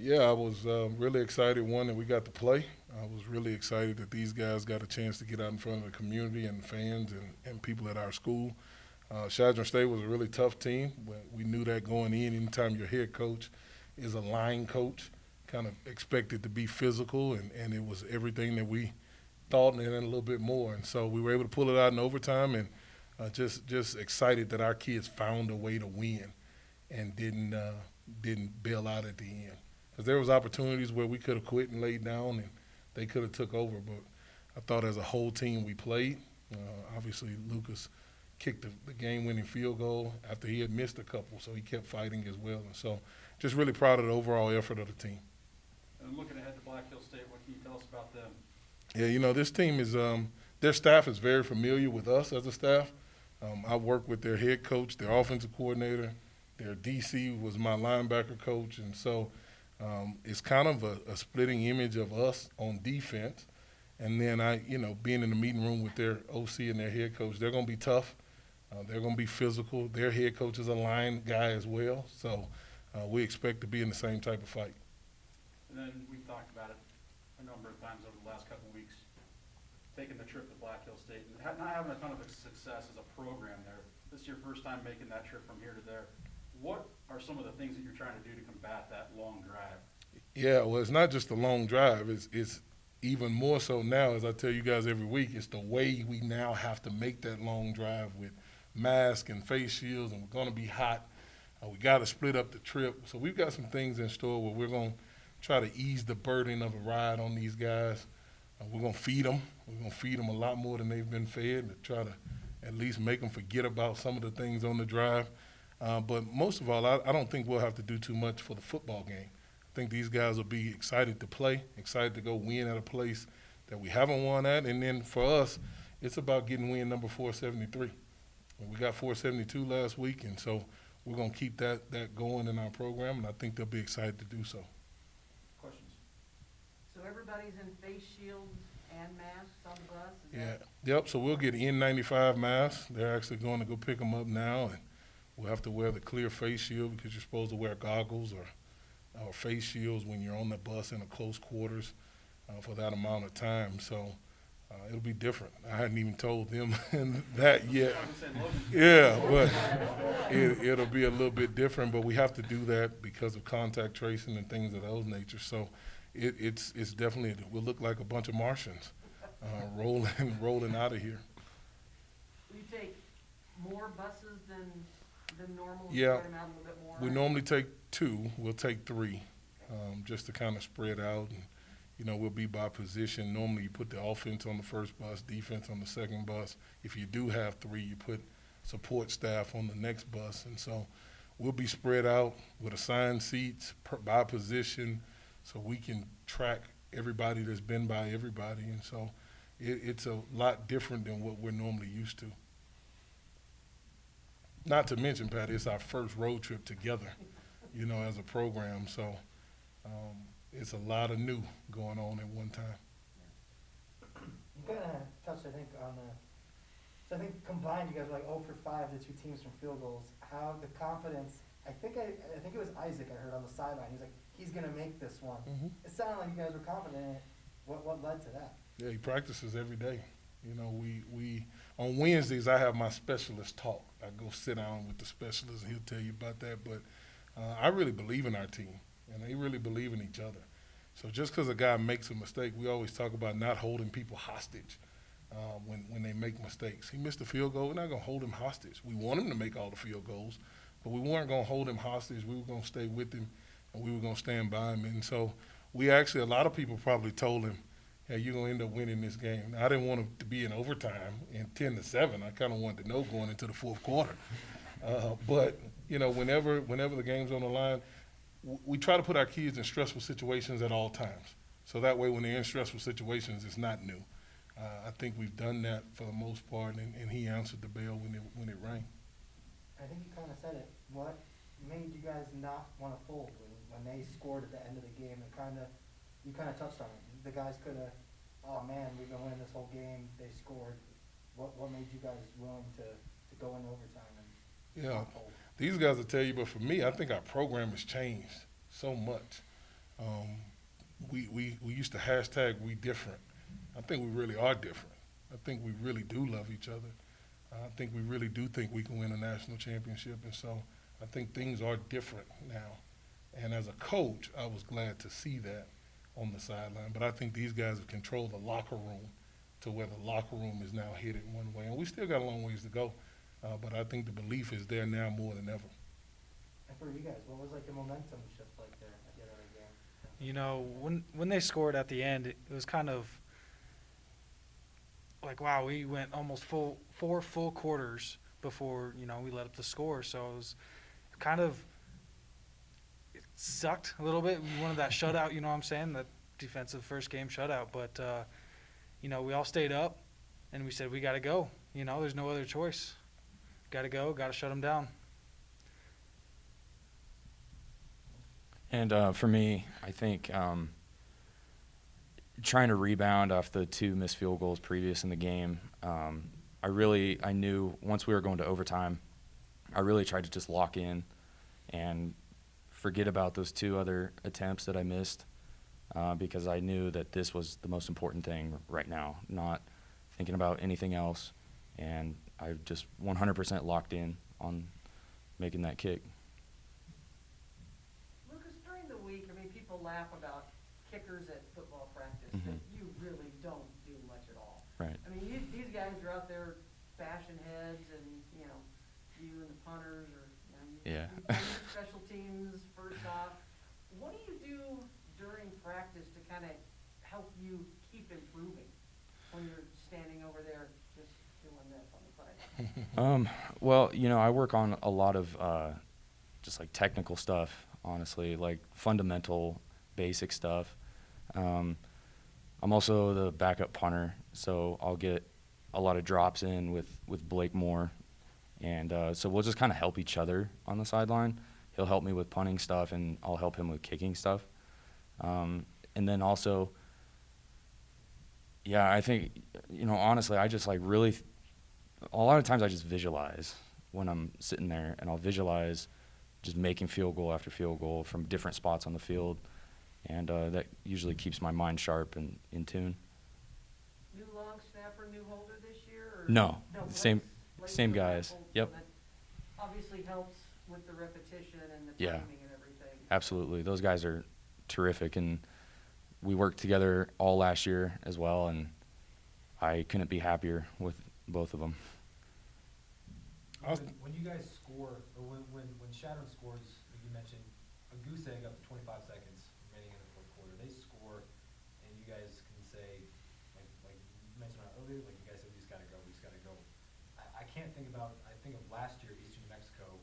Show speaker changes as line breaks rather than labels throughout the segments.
Yeah, I was really excited, one, that we got to play. I was really excited that these guys got a chance to get out in front of the community and fans and people at our school. Chadron State was a really tough team, but we knew that going in. Anytime your head coach is a line coach, kind of expected to be physical, and it was everything that we thought and then a little bit more. And so we were able to pull it out in overtime, and just excited that our kids found a way to win and didn't bail out at the end. Because there was opportunities where we could have quit and laid down, and they could have took over. But I thought as a whole team we played. Obviously, Lucas kicked the game-winning field goal after he had missed a couple, so he kept fighting as well. And so just really proud of the overall effort of the team.
And looking ahead to Black Hill State, what can you tell us about them?
Yeah, this team is their staff is very familiar with us as a staff. I work with their head coach, their offensive coordinator, their DC was my linebacker coach, and so it's kind of a splitting image of us on defense. And then being in the meeting room with their OC and their head coach, they're going to be tough. They're going to be physical. Their head coach is a line guy as well, so we expect to be in the same type of fight.
And then we've talked about it a number of times over the last couple of weeks, taking the trip to Black Hill State and not having a ton of success as a program there. This is your first time making that trip from here to there. What are some of the things that you're trying to do to combat that long drive?
Yeah, well, it's not just a long drive. It's even more so now, as I tell you guys every week, it's the way we now have to make that long drive with masks and face shields, and we're going to be hot. We got to split up the trip. So we've got some things in store where we're going to try to ease the burden of a ride on these guys. We're going to feed them. We're going to feed them a lot more than they've been fed to try to at least make them forget about some of the things on the drive. But most of all, I don't think we'll have to do too much for the football game. I think these guys will be excited to play, excited to go win at a place that we haven't won at. And then for us, it's about getting win number 473. We got 472 last week, and so we're going to keep that going in our program, and I think they'll be excited to do so.
Questions?
So everybody's in face shields and masks on the bus?
Yep, so we'll get N95 masks. They're actually going to go pick them up now, and we'll have to wear the clear face shield because you're supposed to wear goggles or face shields when you're on the bus in a close quarters for that amount of time. So it'll be different. I hadn't even told them that yet. Yeah, but it'll be a little bit different. But we have to do that because of contact tracing and things of those nature. So it's definitely, we'll look like a bunch of Martians rolling out of here.
Will you take more buses than normal?
Yeah,
spread them out a little bit more?
we normally take 2. We'll take 3 just to kind of spread out. And, we'll be by position. Normally you put the offense on the first bus, defense on the second bus. If you do have 3, you put support staff on the next bus. And so we'll be spread out with assigned seats by position so we can track everybody that's been by everybody. And so it's a lot different than what we're normally used to. Not to mention, Patty, it's our first road trip together, as a program. So it's a lot of new going on at one time.
You kind of touched, I think, on so I think combined you guys were like 0 for 5, the 2 teams from field goals. How the confidence, I think it was Isaac I heard on the sideline. He was like, he's going to make this one. Mm-hmm. It sounded like you guys were confident in it. What led to that?
Yeah, he practices every day. We on Wednesdays I have my specialist talk. I go sit down with the specialist and he'll tell you about that. But I really believe in our team, and they really believe in each other. So just because a guy makes a mistake, we always talk about not holding people hostage when they make mistakes. He missed a field goal. We're not going to hold him hostage. We want him to make all the field goals, but we weren't going to hold him hostage. We were going to stay with him, and we were going to stand by him. And so we actually, a lot of people probably told him, hey, you're going to end up winning this game. Now, I didn't want it to be in overtime in 10-7. I kind of wanted to know going into the fourth quarter. But, whenever the game's on the line, we try to put our kids in stressful situations at all times. So that way when they're in stressful situations, it's not new. I think we've done that for the most part, and he answered the bell when it rang.
I think you kind of said it. What made you guys not want to fold when they scored at the end of the game? You kind of touched on it. The guys could have, oh man, we've been winning this whole game. They scored. What made you guys willing to go in overtime and not fold?
These guys will tell you, but for me, I think our program has changed so much. We used to hashtag we different. I think we really are different. I think we really do love each other. I think we really do think we can win a national championship, and so I think things are different now. And as a coach, I was glad to see that on the sideline. But I think these guys have controlled the locker room to where the locker room is now headed one way. And we still got a long ways to go, but I think the belief is there now more than ever.
And for you guys, what was like the momentum shift like there at the end of the game?
You know, when they scored at the end, it was kind of like, wow, we went almost four full quarters before, you know, we let up the score. So it was kind of, it sucked a little bit. We wanted that shutout, you know what I'm saying, that defensive first game shutout. But, you know, we all stayed up, and we said, we got to go. You know, there's no other choice. Got to go, got to shut them down.
And for me, I think trying to rebound off the 2 missed field goals previous in the game, I knew once we were going to overtime, I really tried to just lock in and forget about those 2 other attempts that I missed because I knew that this was the most important thing right now, not thinking about anything else. And I just 100% locked in on making that kick.
Lucas, during the week, I mean, people laugh about kickers at football practice,
Mhm.
but you really don't do much at all.
Right.
I mean, these guys are out there bashing heads, and, you know, you and the punters, or, you know,
Yeah.
you do your special teams first off. What do you do during practice to kind of help you keep improving when you're standing over there just doing this on the side?
Well, you know, I work on a lot of just like technical stuff, honestly, like fundamental, basic stuff. I'm also the backup punter, so I'll get a lot of drops in with Blake Moore. And so we'll just kind of help each other on the sideline. He'll help me with punting stuff, and I'll help him with kicking stuff. And then also, yeah, I think, you know, honestly, I just like really, a lot of times I just visualize when I'm sitting there, and I'll visualize just making field goal after field goal from different spots on the field. And that usually keeps my mind sharp and in tune.
New long snapper, new holder this year? Or?
No,
Blake's-
same
Blake's
same
the one
guys.
holds,
Yep.
so that obviously helps with the repetition and the
Yeah.
timing and everything.
Absolutely. Those guys are terrific, and we worked together all last year as well, and I couldn't be happier with both of them.
When you guys score, or when Chadron scores, like you mentioned, a goose egg up to 25 seconds remaining in the fourth quarter, they score, and you guys can say, like you mentioned earlier, like you guys said, we just got to go. I can't think about, I think of last year, Eastern New Mexico,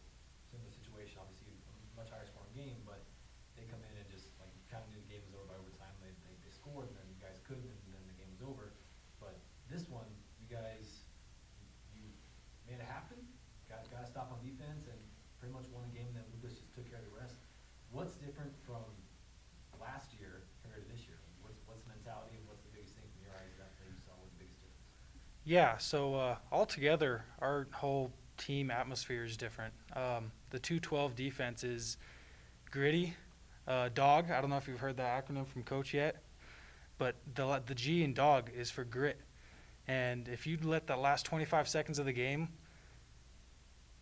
similar situation, obviously a much higher scoring game, but they come in and just, like, kind of knew the game was over by overtime, they scored, and then you guys couldn't, and then the game was over. But this one, you guys, you made it happen, got to stop on defense, and pretty much won the game, and then Lucas just took care of the rest. What's different from last year compared to this year? What's the mentality, and what's the biggest thing from your eyes that you saw was the biggest difference?
Yeah, so altogether, our whole team atmosphere is different. The 212 defense is gritty, dog. I don't know if you've heard that acronym from Coach yet, but the G in dog is for grit. And if you let the last 25 seconds of the game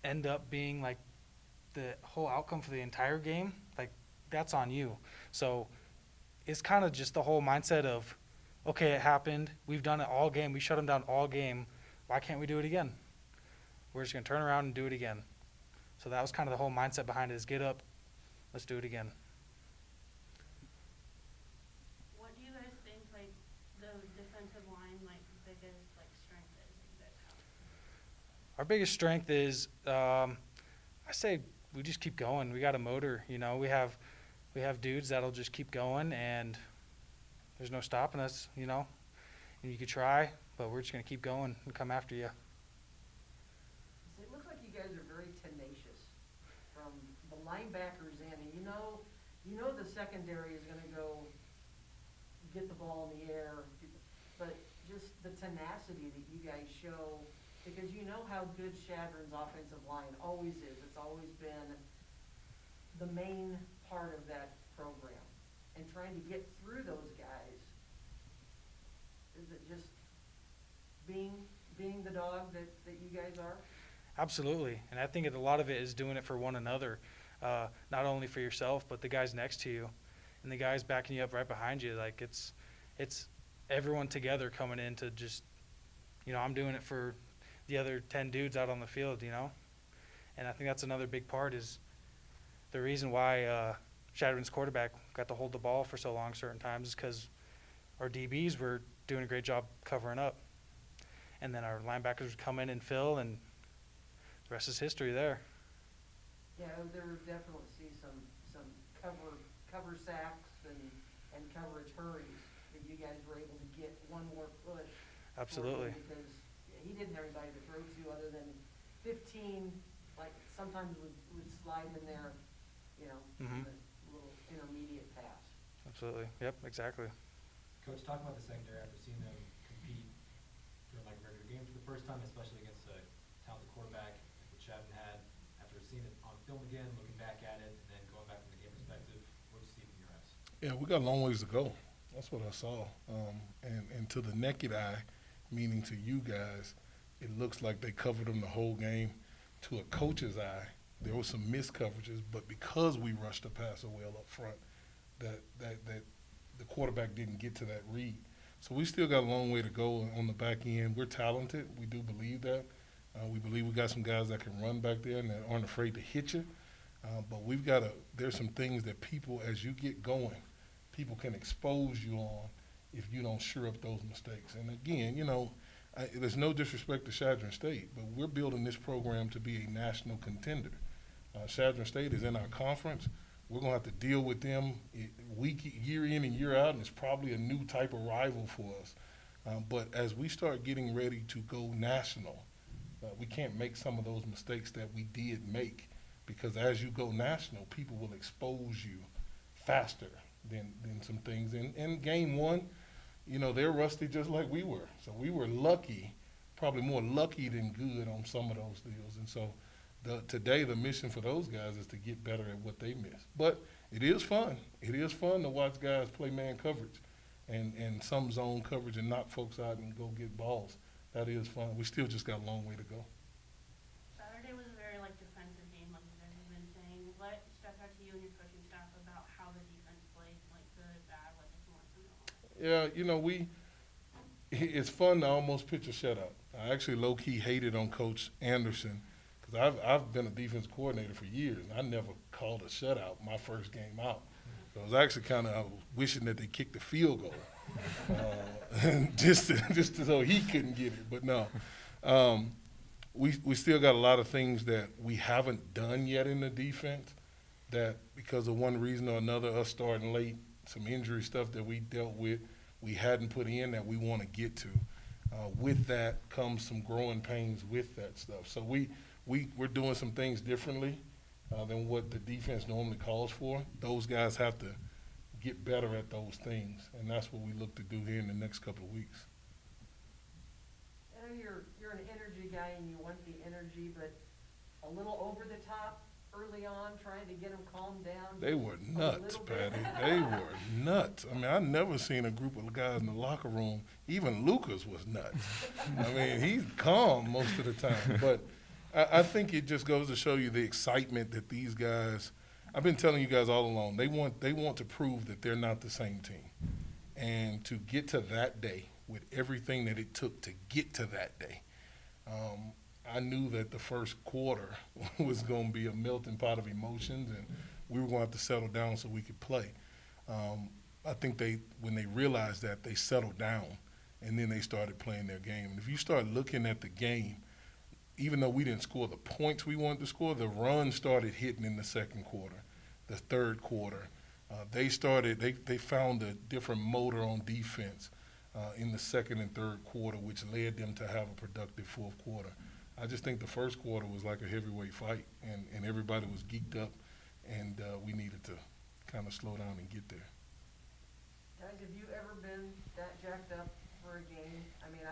end up being like the whole outcome for the entire game, like that's on you. So it's kind of just the whole mindset of, okay, it happened. We've done it all game. We shut them down all game. Why can't we do it again? We're just going to turn around and do it again. So that was kind of the whole mindset behind it is get up, let's do it again.
What do you guys think, like, the defensive line, like, biggest, like, strength is that you guys have?
Our biggest strength is, I say we just keep going. We got a motor, you know. We have dudes that'll just keep going, and there's no stopping us, you know. And you could try, but we're just going to keep going and come after you.
So it looks like you guys are very tenacious from the linebackers in, and you know the secondary is gonna go get the ball in the air, but just the tenacity that you guys show, because you know how good Chadron's offensive line always is. It's always been the main part of that program. and trying to get through those guys? Is it just being the dog that you guys are?
Absolutely, and I think a lot of it is doing it for one another, not only for yourself, but the guys next to you, and the guys backing you up right behind you. Like it's everyone together coming in to just, I'm doing it for the other 10 dudes out on the field, and I think that's another big part is the reason why Chadron's quarterback got to hold the ball for so long certain times is because our DBs were doing a great job covering up, and then our linebackers would come in and fill, and the rest is history there.
Yeah, there were definitely some cover sacks and coverage hurries that you guys were able to get one more push.
Absolutely.
Because he didn't have anybody to throw to other than 15, like sometimes would slide in there,
Mhm.
the little intermediate pass.
Absolutely. Yep, exactly.
Coach, talk about the secondary after seeing them compete during like a regular game for the first time, especially against a talented quarterback like what Chadron had. After seeing it on film again, looking back at it, and then going back from the game perspective, what did you see from your eyes?
Yeah, we got a long ways to go. That's what I saw. And to the naked eye, meaning to you guys, it looks like they covered them the whole game. To a coach's eye, there were some missed coverages, but because we rushed the passer well up front, that the quarterback didn't get to that read. So we still got a long way to go on the back end. We're talented. We do believe that. We believe we got some guys that can run back there and that aren't afraid to hit you. But we've got there's some things that people, as you get going, people can expose you on if you don't sure up those mistakes. And again, there's no disrespect to Chadron State, but we're building this program to be a national contender. Chadron State is in our conference. We're going to have to deal with them year in and year out, and it's probably a new type of rival for us. But as we start getting ready to go national, we can't make some of those mistakes that we did make, because as you go national, people will expose you faster than some things. In game one, they're rusty just like we were. So we were lucky, probably more lucky than good on some of those deals. And so today the mission for those guys is to get better at what they miss. But it is fun. It is fun to watch guys play man coverage and some zone coverage and knock folks out and go get balls. That is fun. We still just got a long way to go.
Saturday was a very defensive game, like you guys have been saying. What stuck out to you and your coaching staff about how the defense played, like good, bad, what did you want to know?
Yeah, it's fun to almost pitch a shutout. I actually low-key hated on Coach Anderson because I've been a defense coordinator for years, and I never called a shutout my first game out. So I was actually kind of wishing that they kicked the field goal just so he couldn't get it. But no, we still got a lot of things that we haven't done yet in the defense that because of one reason or another, us starting late, some injury stuff that we dealt with, we hadn't put in that we want to get to. With that comes some growing pains with that stuff. So we're doing some things differently than what the defense normally calls for. Those guys have to get better at those things, and that's what we look to do here in the next couple of weeks.
I know you're an energy guy and you want the energy, but a little over the top early on, trying to get them calmed down.
They were
a
nuts,
little bit.
Patty. They were nuts. I mean, I've never seen a group of guys in the locker room. Even Lucas was nuts. I mean, he's calm most of the time. But I think it just goes to show you the excitement that these guys – I've been telling you guys all along, they want to prove that they're not the same team. And to get to that day with everything that it took to get to that day, I knew that the first quarter was going to be a melting pot of emotions, and we were going to have to settle down so we could play. I think when they realized that, they settled down, and then they started playing their game. And if you start looking at the game, even though we didn't score the points we wanted to score, the run started hitting in the second quarter, the third quarter. They found a different motor on defense in the second and third quarter, which led them to have a productive fourth quarter. I just think the first quarter was like a heavyweight fight, and everybody was geeked up, and we needed to kind of slow down and get there.
Guys, have you ever been that jacked up for a game? I mean,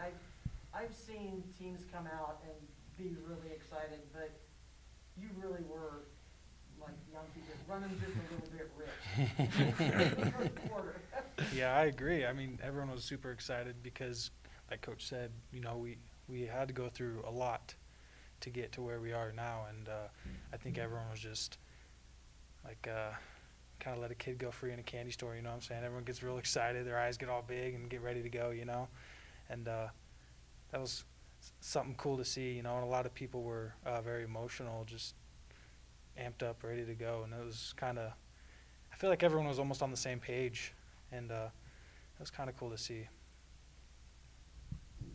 I've seen teams come out and be really excited, but you really were like young people running just a little bit rich. First quarter.
Yeah, I agree. I mean, everyone was super excited because, like Coach said, you know, we had to go through a lot to get to where we are now, and I think everyone was just like kind of let a kid go free in a candy store. You know what I'm saying? Everyone gets real excited, their eyes get all big and get ready to go. You know, and that was something cool to see. You know, and a lot of people were very emotional, just amped up, ready to go, and it was kind of. I feel like everyone was almost on the same page, and it was kind of cool to see.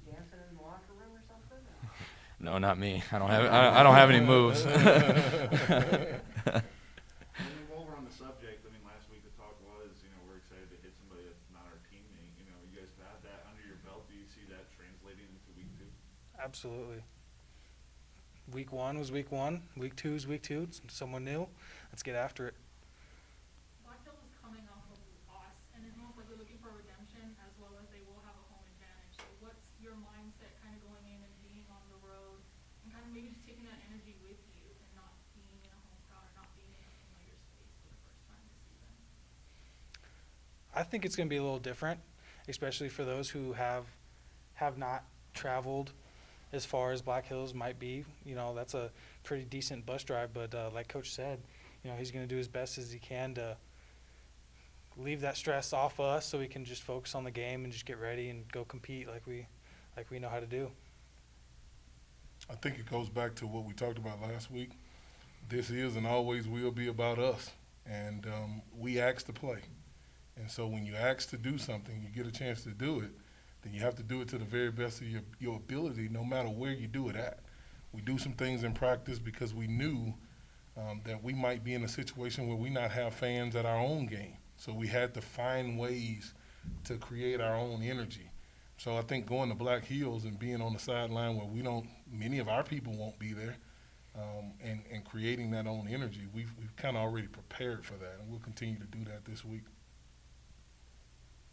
Dancing in the locker room or something?
No, not me. I don't have any moves.
Moving over on the subject, I mean, last week the talk was, you know, we're excited to hit somebody that's not our teammate. You know, you guys have had that under your belt. Do you see that translating into week 2?
Absolutely. Week 1 was week 1. Week 2 is week 2. It's someone new. Let's get after it.
Black Hills is coming off of a loss, and it's almost like they're looking for redemption as well as they will have a home advantage. So what's your mindset kind of going in and being on the road and kind of maybe just taking that energy with you and not being in a home crowd or not being in a familiar space for the first time this season?
I think it's going to be a little different, especially for those who have not traveled as far as Black Hills might be. You know, that's a pretty decent bus drive, but like Coach said, you know, he's going to do his best as he can to leave that stress off us so we can just focus on the game and just get ready and go compete like we know how to do.
I think it goes back to what we talked about last week. This is and always will be about us, and we asked to play. And so when you ask to do something, you get a chance to do it, then you have to do it to the very best of your ability, no matter where you do it at. We do some things in practice because we knew that we might be in a situation where we not have fans at our own game. So we had to find ways to create our own energy. So I think going to Black Hills and being on the sideline where many of our people won't be there, and creating that own energy, we've kind of already prepared for that, and we'll continue to do that this week.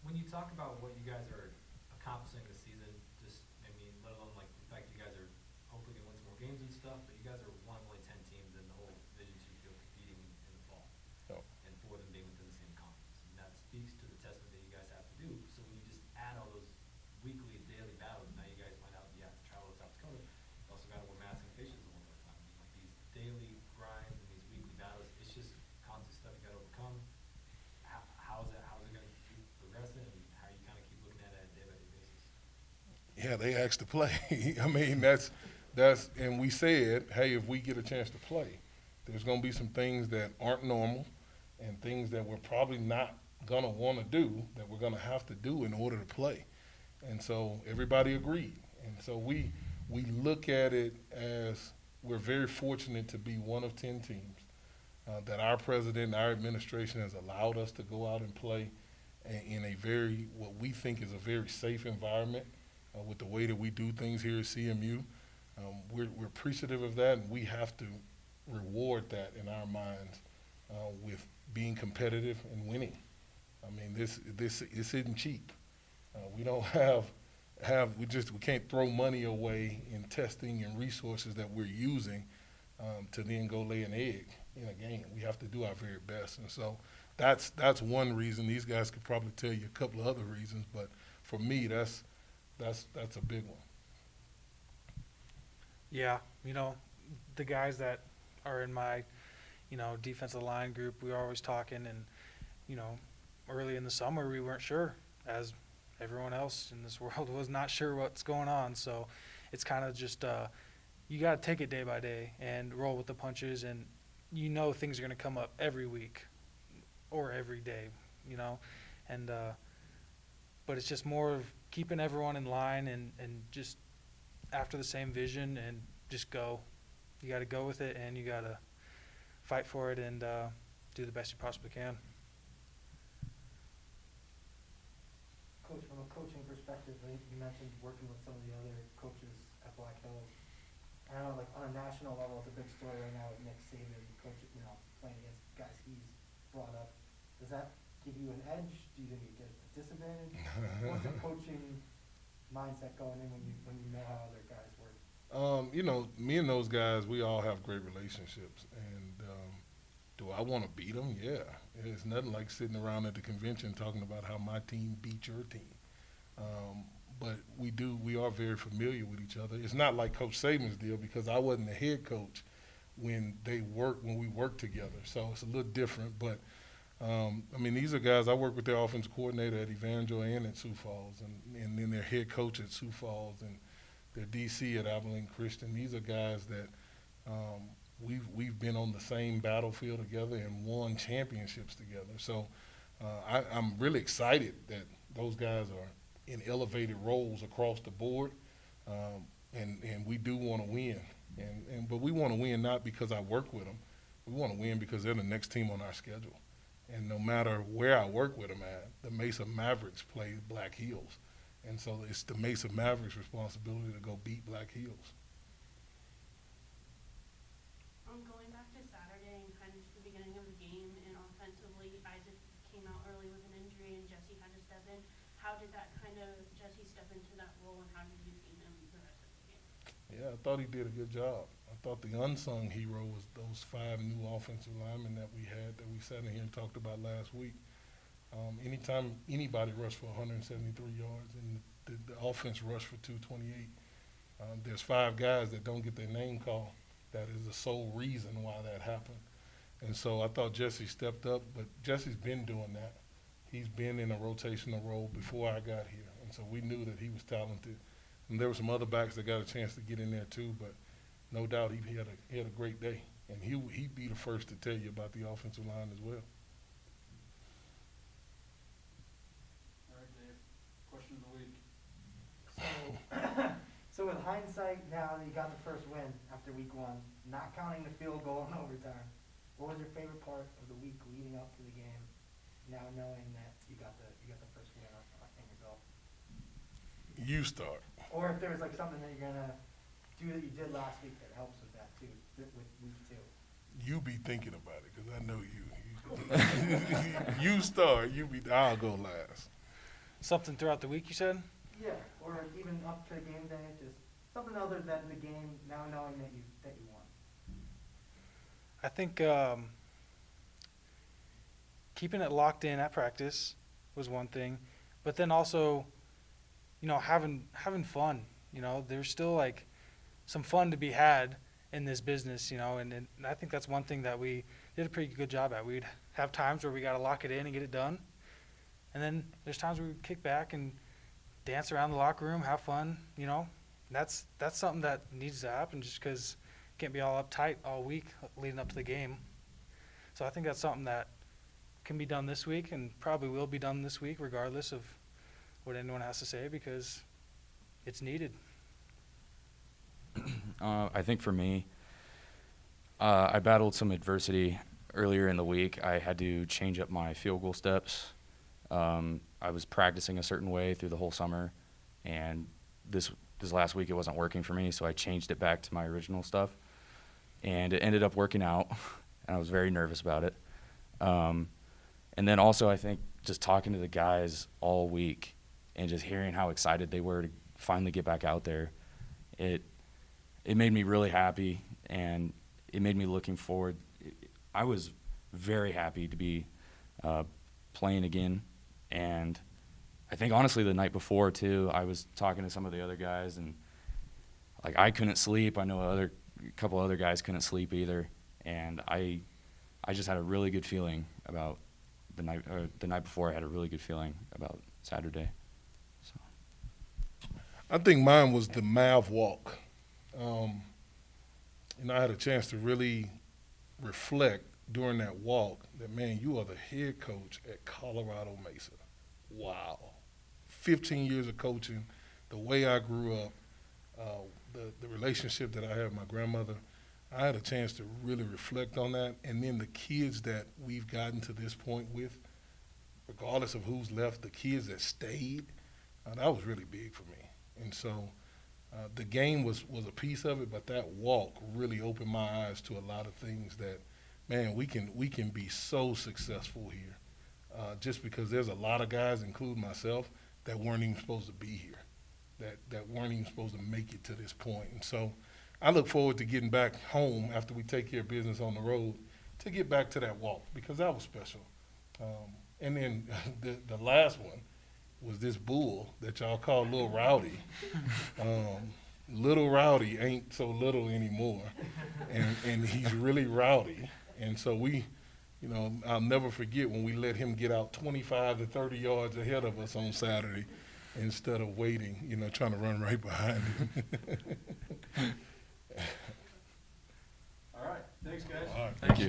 When you talk about what you guys are accomplishing this season, just, I mean, let alone like the fact you guys are hopefully going to win some more games and stuff, but you guys are one of only 10 teams in the whole Division II field competing in the fall.
Yep.
And 4 of them being within the same conference. And that speaks to the testament that you guys have to do. So when you just add all those weekly and daily battles, now you guys find out you have to travel to South Dakota, you also got to wear masks and faces all the time. Like these daily grinds and these weekly battles, it's just constant stuff you got to overcome. How's it going to keep progressing, and how you kind of keep looking at it on a day-by-day basis?
Yeah, they asked to play. I mean, that's, and we said, hey, if we get a chance to play, there's going to be some things that aren't normal and things that we're probably not going to want to do that we're going to have to do in order to play. And so everybody agreed. And so we look at it as we're very fortunate to be one of 10 teams, that our president and our administration has allowed us to go out and play in a very, what we think is a very safe environment with the way that we do things here at CMU. We're appreciative of that, and we have to reward that in our minds with being competitive and winning. I mean, this isn't cheap. We don't we can't throw money away in testing and resources that we're using to then go lay an egg in a game. We have to do our very best. And so that's one reason. These guys could probably tell you a couple of other reasons, but for me, that's a big one.
Yeah, you know, the guys that are in my, you know, defensive line group, we were always talking, and, you know, early in the summer we weren't sure, as everyone else in this world was not sure what's going on. So it's kind of just you got to take it day by day and roll with the punches, and you know things are going to come up every week or every day, you know, and but it's just more of keeping everyone in line and just after the same vision and just go. You got to go with it, and you got to fight for it and do the best you possibly can.
Coach, from a coaching perspective, I think you mentioned working with some of the other coaches at Black Hills. I don't know, like on a national level, it's a big story right now with Nick Saban, coach, you know, playing against guys he's brought up. Does that give you an edge? Do you think you get a disadvantage? What's the coaching mindset going in when you know how other guys work?
You know, me and those guys, we all have great relationships, and Do I want to beat them? Yeah. It's nothing like sitting around at the convention talking about how my team beat your team. But we are very familiar with each other. It's not like Coach Saban's deal because I wasn't the head coach when we worked together. So it's a little different. But, I mean, these are guys, I work with their offensive coordinator at Evangel and at Sioux Falls, and then their head coach at Sioux Falls and their DC at Abilene Christian. These are guys that we've been on the same battlefield together and won championships together. So I'm really excited that those guys are in elevated roles across the board, and we do want to win. But we want to win not because I work with them. We want to win because they're the next team on our schedule. And no matter where I work with them at, the Mesa Mavericks play Black Hills. And so it's the Mesa Mavericks' responsibility to go beat Black Hills.
Going back to Saturday and kind of just the beginning of the game, and offensively, Isaac came out early with an injury and Jesse had to step in. How did that kind of Jesse step into that role, and how did you see him the rest of the game?
Yeah, I thought he did a good job. I thought the unsung hero was those 5 new offensive linemen that we had that we sat in here and talked about last week. Anytime anybody rushed for 173 yards and the offense rushed for 228, there's 5 guys that don't get their name called. That is the sole reason why that happened. And so I thought Jesse stepped up, but Jesse's been doing that. He's been in a rotational role before I got here. And so we knew that he was talented. And there were some other backs that got a chance to get in there too, but no doubt he had a great day. And he'd be the first to tell you about the offensive line as well.
All right, Dave, question of the week.
So with hindsight now that you got the first win after week 1, not counting the field goal in overtime, what was your favorite part of the week leading up to the game, now knowing that you got the first win in your belt?
You start.
Or if there was like something that you're gonna do that you did last week that helps with that too, with week 2.
You be thinking about it because I know you. You start. I'll go last.
Something throughout the week, you said?
Yeah, or even up to game day, just something other than the game, now knowing that you won.
I think keeping it locked in at practice was one thing, but then also, having fun. There's still like some fun to be had in this business, and I think that's one thing that we did a pretty good job at. We'd have times where we got to lock it in and get it done, and then there's times where we kick back and dance around the locker room, have fun. That's something that needs to happen just because can't be all uptight all week leading up to the game. So I think that's something that can be done this week and probably will be done this week regardless of what anyone has to say because it's needed.
I think for me, I battled some adversity earlier in the week. I had to change up my field goal steps. I was practicing a certain way through the whole summer, and this last week it wasn't working for me, so I changed it back to my original stuff, and it ended up working out, and I was very nervous about it. And then also I think just talking to the guys all week and just hearing how excited they were to finally get back out there, it made me really happy, and it made me looking forward. I was very happy to be playing again. And I think honestly the night before too, I was talking to some of the other guys and like I couldn't sleep. I know a couple other guys couldn't sleep either. And I just had a really good feeling about the night before. I had a really good feeling about Saturday. So
I think mine was the Mav walk. I had a chance to really reflect during that walk that, man, you are the head coach at Colorado Mesa. Wow. 15 years of coaching, the way I grew up, the relationship that I have with my grandmother, I had a chance to really reflect on that. And then the kids that we've gotten to this point with, regardless of who's left, the kids that stayed, that was really big for me. And so the game was a piece of it, but that walk really opened my eyes to a lot of things that, man, we can be so successful here just because there's a lot of guys, including myself, that weren't even supposed to be here, that weren't even supposed to make it to this point. And so I look forward to getting back home after we take care of business on the road to get back to that walk, because that was special. And then the last one was this bull that y'all call Little Rowdy. Little Rowdy ain't so little anymore, and he's really rowdy. And so we, you know, I'll never forget when we let him get out 25 to 30 yards ahead of us on Saturday instead of waiting, you know, trying to run right behind him.
All right, thanks, guys.
All right.
Thank you.